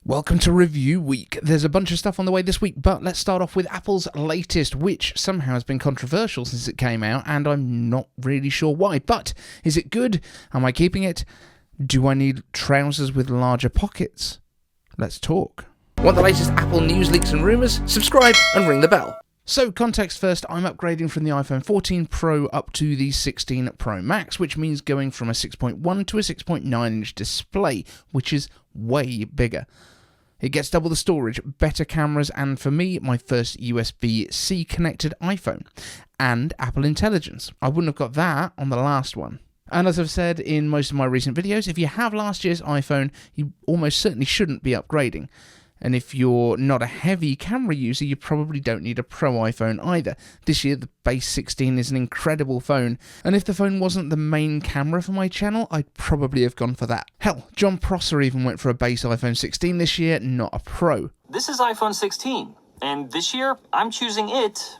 Welcome to Review Week. There's a bunch of stuff on the way this week, but let's start off with Apple's latest, which somehow has been controversial since it came out, and I'm not really sure why. But is it good? Am I keeping it? Do I need trousers with larger pockets? Let's talk. Want the latest Apple news, leaks and rumours? Subscribe and ring the bell. So, context first, I'm upgrading from the iPhone 14 Pro up to the 16 Pro Max, which means going from a 6.1 to a 6.9-inch display, which is way bigger. It gets double the storage, better cameras, and for me, my first USB-C connected iPhone. And Apple Intelligence. I wouldn't have got that on the last one. And as I've said in most of my recent videos, if you have last year's iPhone, you almost certainly shouldn't be upgrading. And if you're not a heavy camera user, you probably don't need a Pro iPhone either. This year, the base 16 is an incredible phone, and if the phone wasn't the main camera for my channel, I'd probably have gone for that. Hell, Jon Prosser even went for a base iPhone 16 this year, not a Pro. This is iPhone 16, and this year, I'm choosing it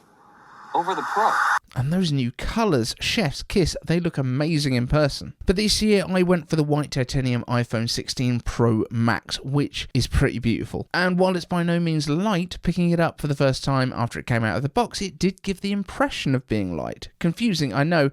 over the Pro. And those new colours, chef's kiss, they look amazing in person. But this year I went for the white titanium iPhone 16 Pro Max, which is pretty beautiful. And while it's by no means light, picking it up for the first time after it came out of the box, it did give the impression of being light. Confusing, I know,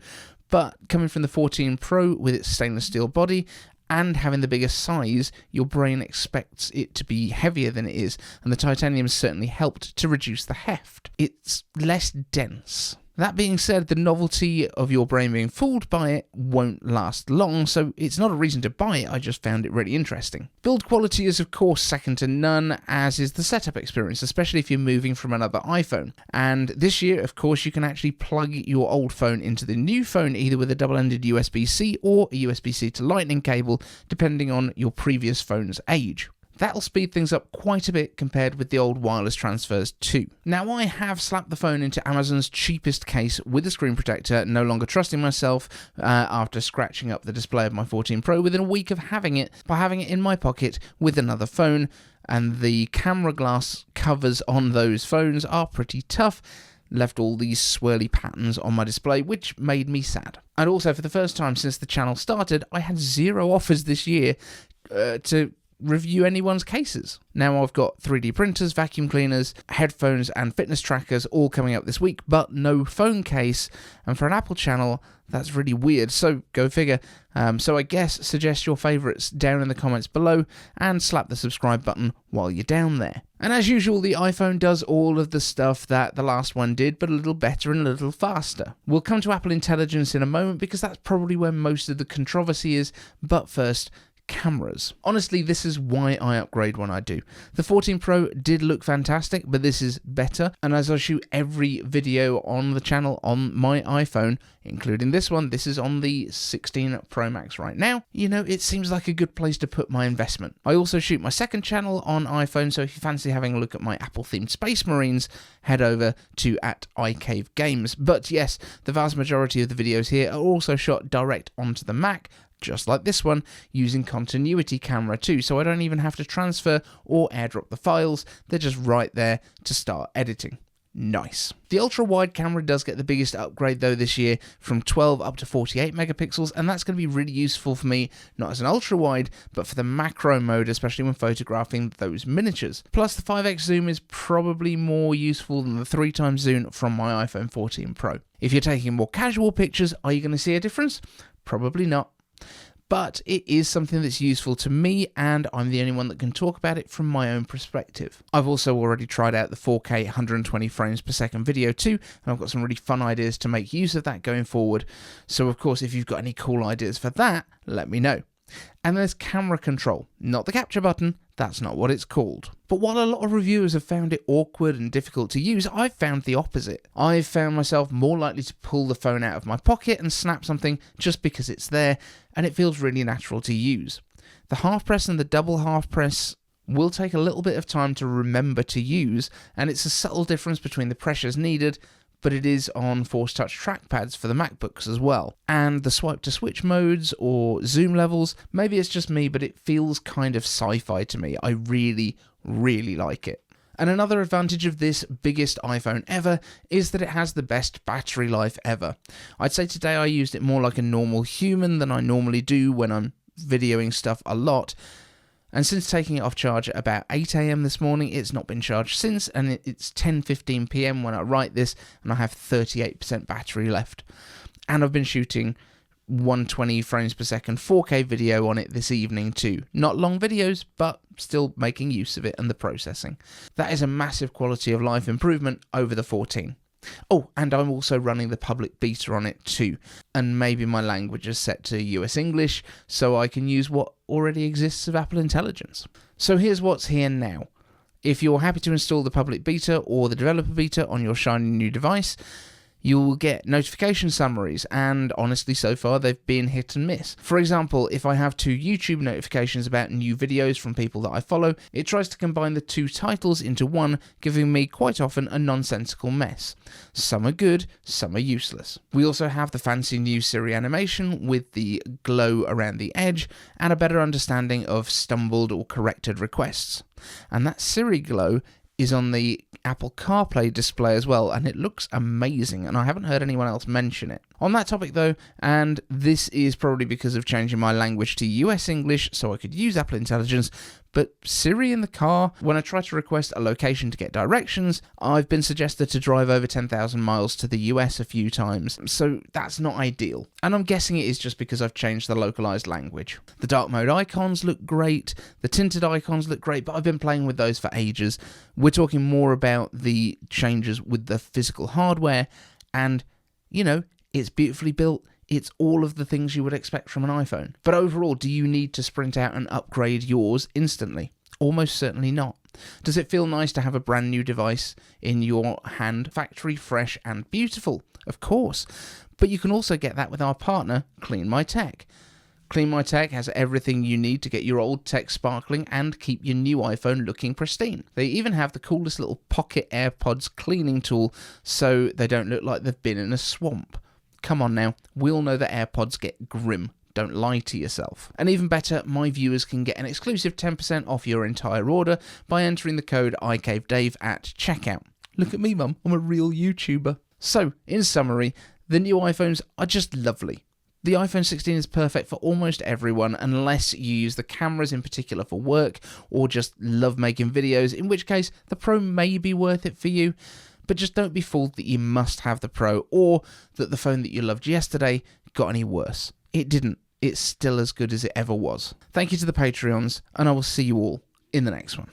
but coming from the 14 Pro with its stainless steel body, and having the bigger size, your brain expects it to be heavier than it is, and the titanium certainly helped to reduce the heft. It's less dense. That being said, the novelty of your brain being fooled by it won't last long, so it's not a reason to buy it, I just found it really interesting. Build quality is of course second to none, as is the setup experience, especially if you're moving from another iPhone. And this year, of course, you can actually plug your old phone into the new phone, either with a double-ended USB-C or a USB-C to Lightning cable, depending on your previous phone's age. That'll speed things up quite a bit compared with the old wireless transfers too. Now, I have slapped the phone into Amazon's cheapest case with a screen protector, no longer trusting myself after scratching up the display of my 14 Pro within a week of having it, by having it in my pocket with another phone, and the camera glass covers on those phones are pretty tough. Left all these swirly patterns on my display, which made me sad. And also, for the first time since the channel started, I had 0 offers this year to review anyone's cases. Now I've got 3D printers, vacuum cleaners, headphones and fitness trackers all coming up this week, but no phone case, and for an Apple channel that's really weird, so go figure. So I guess suggest your favourites down in the comments below and slap the subscribe button while you're down there. And as usual, the iPhone does all of the stuff that the last one did, but a little better and a little faster. We'll come to Apple Intelligence in a moment because that's probably where most of the controversy is, but first, cameras. Honestly, this is why I upgrade when I do. The 14 Pro did look fantastic, but this is better, and as I shoot every video on the channel on my iPhone, including this one, this is on the 16 Pro Max right now, you know, it seems like a good place to put my investment. I also shoot my second channel on iPhone, so if you fancy having a look at my Apple-themed Space Marines, head over to @iCaveDave. But yes, the vast majority of the videos here are also shot direct onto the Mac, just like this one, using continuity camera too, so I don't even have to transfer or airdrop the files, they're just right there to start editing. Nice. The ultra-wide camera does get the biggest upgrade though this year, from 12 up to 48 megapixels, and that's going to be really useful for me, not as an ultra-wide, but for the macro mode, especially when photographing those miniatures. Plus the 5x zoom is probably more useful than the 3x zoom from my iPhone 14 Pro. If you're taking more casual pictures, are you going to see a difference? Probably not. But it is something that's useful to me, and I'm the only one that can talk about it from my own perspective. I've also already tried out the 4K 120 frames per second video too, and I've got some really fun ideas to make use of that going forward. So of course, if you've got any cool ideas for that, let me know. And there's camera control, not the capture button, that's not what it's called. But while a lot of reviewers have found it awkward and difficult to use, I've found the opposite. I've found myself more likely to pull the phone out of my pocket and snap something just because it's there, and it feels really natural to use. The half press and the double half press will take a little bit of time to remember to use, and it's a subtle difference between the pressures needed, but it is on Force Touch trackpads for the MacBooks as well. And the swipe to switch modes or zoom levels, maybe it's just me, but it feels kind of sci-fi to me. I really like it. And another advantage of this biggest iPhone ever is that it has the best battery life ever. I'd say today I used it more like a normal human than I normally do when I'm videoing stuff a lot. And since taking it off charge at about 8 a.m. this morning, it's not been charged since, and it's 10:15 p.m. when I write this, and I have 38% battery left. And I've been shooting 120 frames per second 4K video on it this evening too. Not long videos, but still making use of it and the processing. That is a massive quality of life improvement over the 14. Oh, and I'm also running the public beta on it too, and maybe my language is set to US English, so I can use what already exists of Apple Intelligence. So here's what's here now. If you're happy to install the public beta or the developer beta on your shiny new device, you'll get notification summaries, and honestly so far they've been hit and miss. For example, if I have 2 YouTube notifications about new videos from people that I follow, it tries to combine the 2 titles into one, giving me quite often a nonsensical mess. Some are good, some are useless. We also have the fancy new Siri animation with the glow around the edge, and a better understanding of stumbled or corrected requests. And that Siri glow is on the Apple CarPlay display as well, and it looks amazing, and I haven't heard anyone else mention it. On that topic though, and this is probably because of changing my language to US English so I could use Apple Intelligence, but Siri in the car, when I try to request a location to get directions, I've been suggested to drive over 10,000 miles to the US a few times, so that's not ideal. And I'm guessing it is just because I've changed the localized language. The dark mode icons look great, the tinted icons look great, but I've been playing with those for ages. We're talking more about the changes with the physical hardware, and, you know, it's beautifully built. It's all of the things you would expect from an iPhone. But overall, do you need to sprint out and upgrade yours instantly? Almost certainly not. Does it feel nice to have a brand new device in your hand, factory fresh and beautiful? Of course. But you can also get that with our partner, Clean My Tech. Clean My Tech has everything you need to get your old tech sparkling and keep your new iPhone looking pristine. They even have the coolest little pocket AirPods cleaning tool so they don't look like they've been in a swamp. Come on now, we all know that AirPods get grim. Don't lie to yourself. And even better, my viewers can get an exclusive 10% off your entire order by entering the code iCaveDave at checkout. Look at me, Mum, I'm a real YouTuber. So, in summary, the new iPhones are just lovely. The iPhone 16 is perfect for almost everyone unless you use the cameras in particular for work or just love making videos, in which case the Pro may be worth it for you. But just don't be fooled that you must have the Pro or that the phone that you loved yesterday got any worse. It didn't. It's still as good as it ever was. Thank you to the Patreons, and I will see you all in the next one.